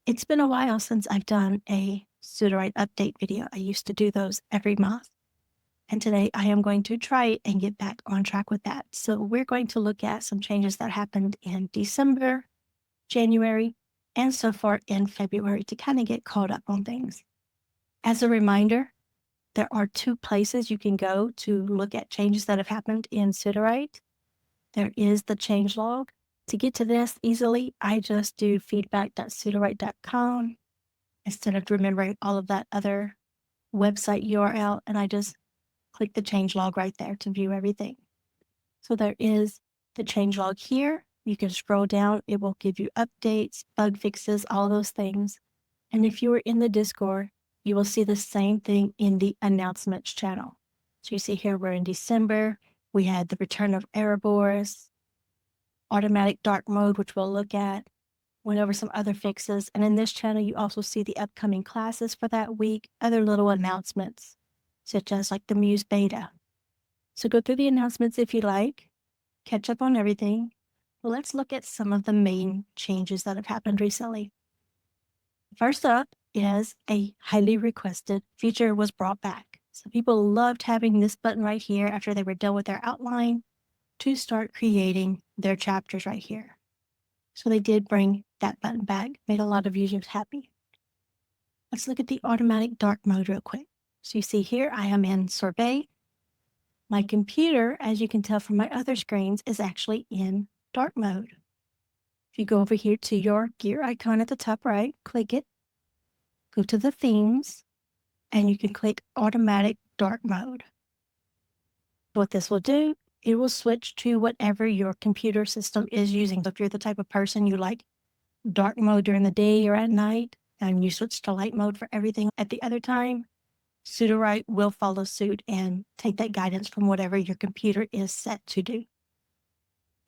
It's been a while since I've done a Sudowrite update video. I used to do those every month. And today I am going to try it and get back on track with that. So we're going to look at some changes that happened in December, January, and so far in February to kind of get caught up on things. As a reminder, there are two places you can go to look at changes that have happened in Sudowrite. There is the changelog. To get to this easily, I just do feedback.sudowrite.com instead of remembering all of that other website URL, and I just click the changelog right there to view everything. So there is the changelog here. You can scroll down. It will give you updates, bug fixes, all those things. And if you were in the Discord, you will see the same thing in the announcements channel. So you see here, we're in December. We had the return of Erebors, automatic dark mode, which we'll look at, went over some other fixes. And in this channel, you also see the upcoming classes for that week, other little announcements, such as like the Muse beta. So go through the announcements if you like, catch up on everything. Well, let's look at some of the main changes that have happened recently. First up is a highly requested feature was brought back. So people loved having this button right here after they were done with their outline to start creating their chapters right here. So they did bring that button back, made a lot of users happy. Let's look at the automatic dark mode real quick. So you see here, I am in Sorbet. My computer, as you can tell from my other screens, is actually in dark mode. If you go over here to your gear icon at the top right, click it, go to the themes, and you can click automatic dark mode. What this will do, it will switch to whatever your computer system is using. So if you're the type of person you like dark mode during the day or at night, and you switch to light mode for everything at the other time, Sudowrite will follow suit and take that guidance from whatever your computer is set to do.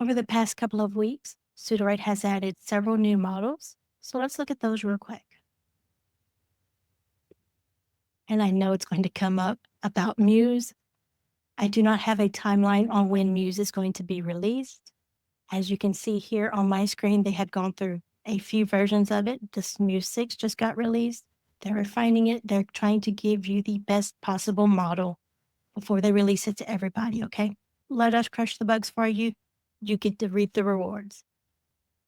Over the past couple of weeks, Sudowrite has added several new models, so let's look at those real quick. And I know it's going to come up about Muse. I do not have a timeline on when Muse is going to be released. As you can see here on my screen, they have gone through a few versions of it. This Muse 6 just got released. They're refining it. They're trying to give you the best possible model before they release it to everybody, okay? Let us crush the bugs for you. You get to reap the rewards.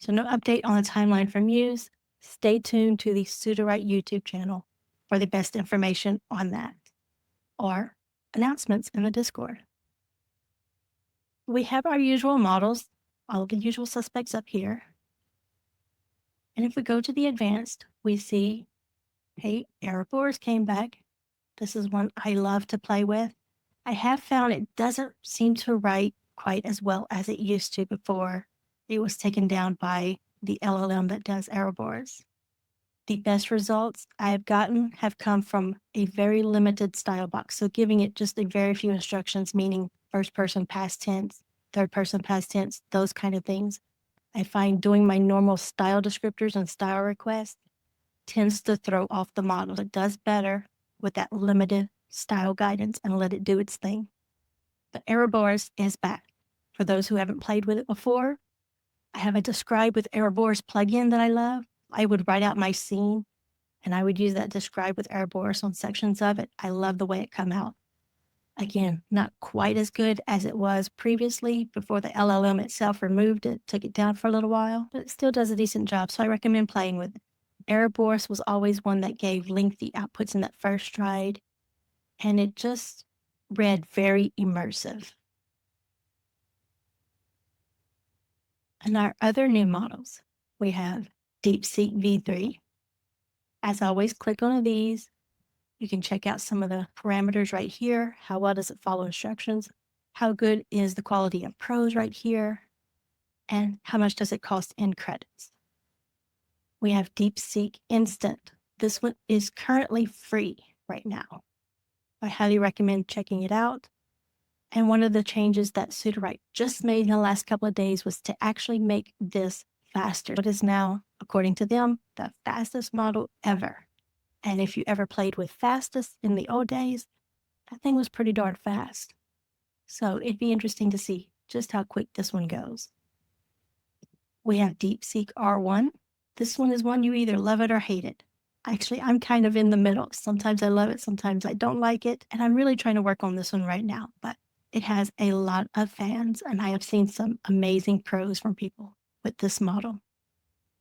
So no update on the timeline for Muse. Stay tuned to the Sudowrite YouTube channel for the best information on that, or announcements in the Discord. We have our usual models, all of the usual suspects up here. And if we go to the advanced, we see, hey, Erebors came back. This is one I love to play with. I have found it doesn't seem to write quite as well as it used to before it was taken down by the LLM that does Erebors. The best results I have gotten have come from a very limited style box. So giving it just a very few instructions, meaning first person past tense, third person past tense, those kind of things. I find doing my normal style descriptors and style requests tends to throw off the model. It does better with that limited style guidance and let it do its thing. But Erebors is back. For those who haven't played with it before, I have a Describe with Erebors plugin that I love. I would write out my scene and I would use that Describe with Erebors on sections of it. I love the way it come out. Again, not quite as good as it was previously before the LLM itself removed it, took it down for a little while, but it still does a decent job, so I recommend playing with it. Erebors was always one that gave lengthy outputs in that first stride, and it just read very immersive. And our other new models, we have DeepSeek V3. As always, click on these. You can check out some of the parameters right here. How well does it follow instructions? How good is the quality of prose right here? And how much does it cost in credits? We have DeepSeek Instant. This one is currently free right now. I highly recommend checking it out. And one of the changes that Sudowrite just made in the last couple of days was to actually make this faster. It is now, according to them, the fastest model ever. And if you ever played with fastest in the old days, that thing was pretty darn fast. So it'd be interesting to see just how quick this one goes. We have DeepSeek R1. This one is one you either love it or hate it. Actually, I'm kind of in the middle. Sometimes I love it, sometimes I don't like it. And I'm really trying to work on this one right now, but it has a lot of fans, and I have seen some amazing pros from people with this model.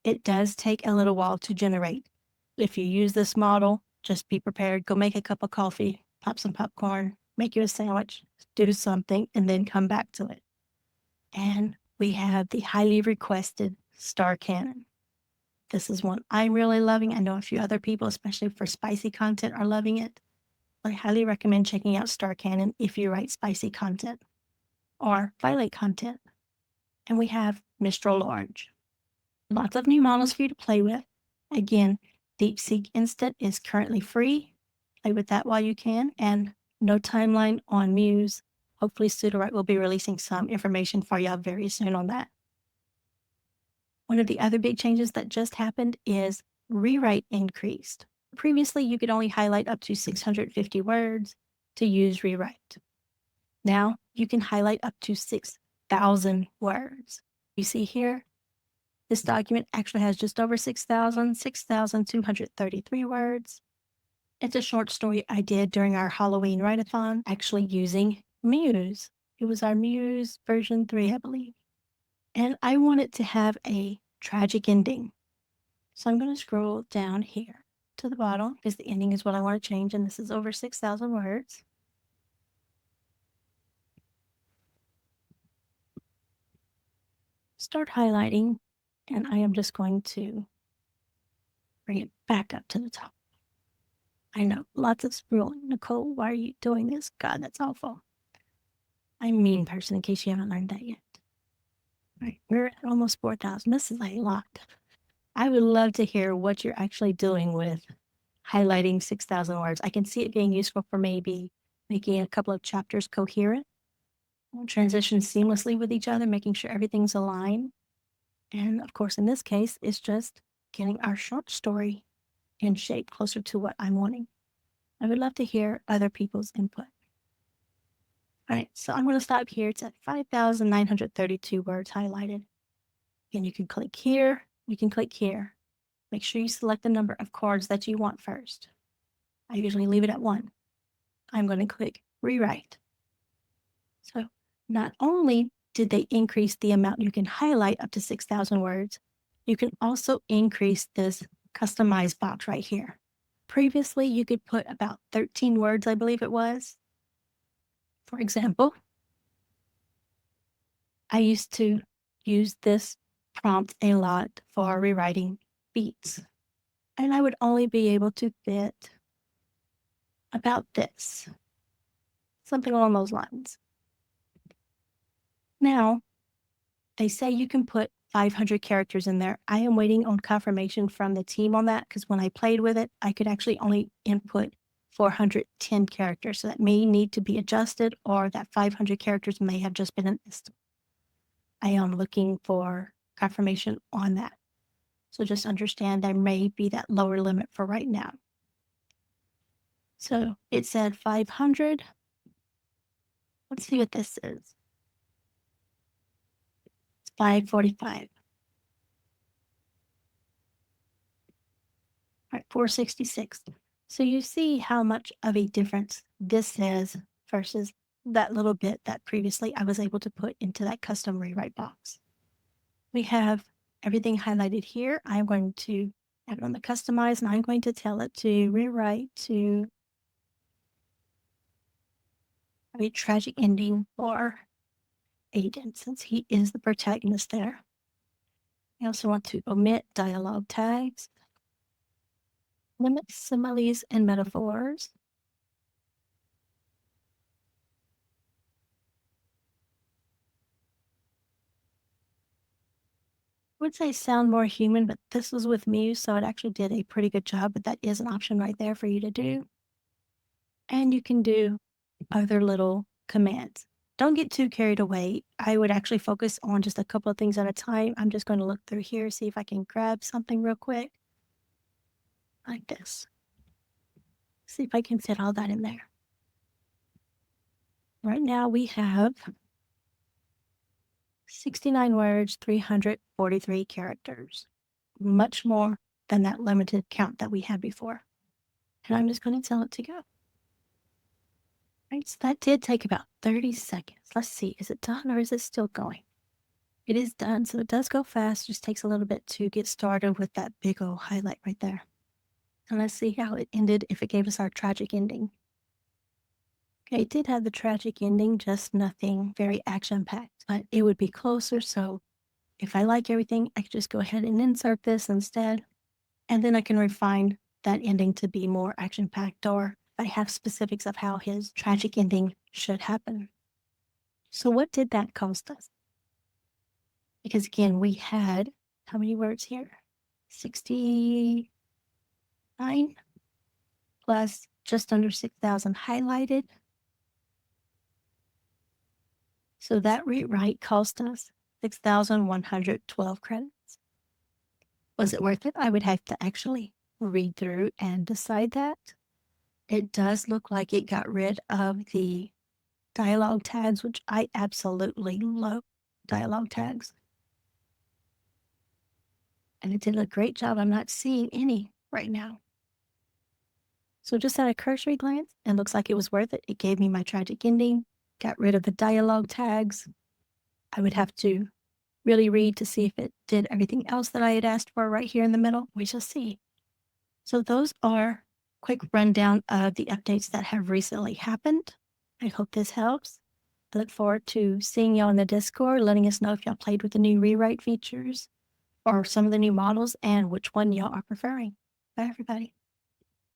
It does take a little while to generate. If you use this model, just be prepared. Go make a cup of coffee, pop some popcorn, make you a sandwich, do something, and then come back to it. And we have the highly requested Star Cannon. This is one I'm really loving. I know a few other people, especially for spicy content, are loving it. I highly recommend checking out Star Cannon if you write spicy content or violent content. And we have Mistral Large. Lots of new models for you to play with. Again, DeepSeek Instant is currently free. Play with that while you can, and no timeline on Muse. Hopefully, Sudowrite will be releasing some information for y'all very soon on that. One of the other big changes that just happened is rewrite increased. Previously, you could only highlight up to 650 words to use rewrite. Now, you can highlight up to 6,000 words. You see here, this document actually has just over 6,233 words. It's a short story I did during our Halloween write-a-thon, actually using Muse. It was our Muse version 3, I believe. And I want it to have a tragic ending. So I'm going to scroll down here to the bottom because the ending is what I want to change, and this is over 6,000 words. Start highlighting, and I am just going to bring it back up to the top. I know, lots of scrolling. Nicole, why are you doing this? God, that's awful. I'm a mean person in case you haven't learned that yet. All right, we're at almost 4,000. This is a lot. I would love to hear what you're actually doing with highlighting 6,000 words. I can see it being useful for maybe making a couple of chapters coherent, transition seamlessly with each other, making sure everything's aligned. And of course, in this case, it's just getting our short story in shape closer to what I'm wanting. I would love to hear other people's input. All right, so I'm going to stop here. It's at 5,932 words highlighted. And you can click here, you can click here. Make sure you select the number of cards that you want first. I usually leave it at 1. I'm going to click rewrite. So not only did they increase the amount you can highlight up to 6,000 words, you can also increase this customized box right here. Previously, you could put about 13 words, I believe it was. For example, I used to use this prompt a lot for rewriting beats, and I would only be able to fit about this, something along those lines. Now, they say you can put 500 characters in there. I am waiting on confirmation from the team on that because when I played with it, I could actually only input 410 characters. So that may need to be adjusted, or that 500 characters may have just been an estimate. I am looking for confirmation on that. So just understand there may be that lower limit for right now. So it said 500. Let's see what this is. 545. All right, 466. So you see how much of a difference this is versus that little bit that previously I was able to put into that custom rewrite box. We have everything highlighted here. I'm going to add it on the customize, and I'm going to tell it to rewrite to a tragic ending for Aiden, since he is the protagonist there. I also want to omit dialogue tags, limit similes and metaphors. I would say sound more human, but this was with Muse, so it actually did a pretty good job, but that is an option right there for you to do. And you can do other little commands. Don't get too carried away. I would actually focus on just a couple of things at a time. I'm just going to look through here, see if I can grab something real quick. Like this. See if I can fit all that in there. Right now we have 69 words, 343 characters. much more than that limited count that we had before. And I'm just going to tell it to go. Right, so that did take about 30 seconds. Let's see, is it done or is it still going? It is done, so it does go fast. Just takes a little bit to get started with that big old highlight right there. And let's see how it ended, if it gave us our tragic ending. Okay, it did have the tragic ending, just nothing very action-packed, but it would be closer, so if I like everything, I could just go ahead and insert this instead, and then I can refine that ending to be more action-packed, or I have specifics of how his tragic ending should happen. So what did that cost us? Because again, we had, how many words here? 69 plus just under 6,000 highlighted. So that rewrite cost us 6,112 credits. Was it worth it? I would have to actually read through and decide that. It does look like it got rid of the dialogue tags, which I absolutely love dialogue tags. And it did a great job. I'm not seeing any right now. So just at a cursory glance, it looks like it was worth it. It gave me my tragic ending, got rid of the dialogue tags. I would have to really read to see if it did everything else that I had asked for right here in the middle. We shall see. So those are quick rundown of the updates that have recently happened. I hope this helps. I look forward to seeing y'all in the Discord, letting us know if y'all played with the new rewrite features or some of the new models and which one y'all are preferring. Bye, everybody.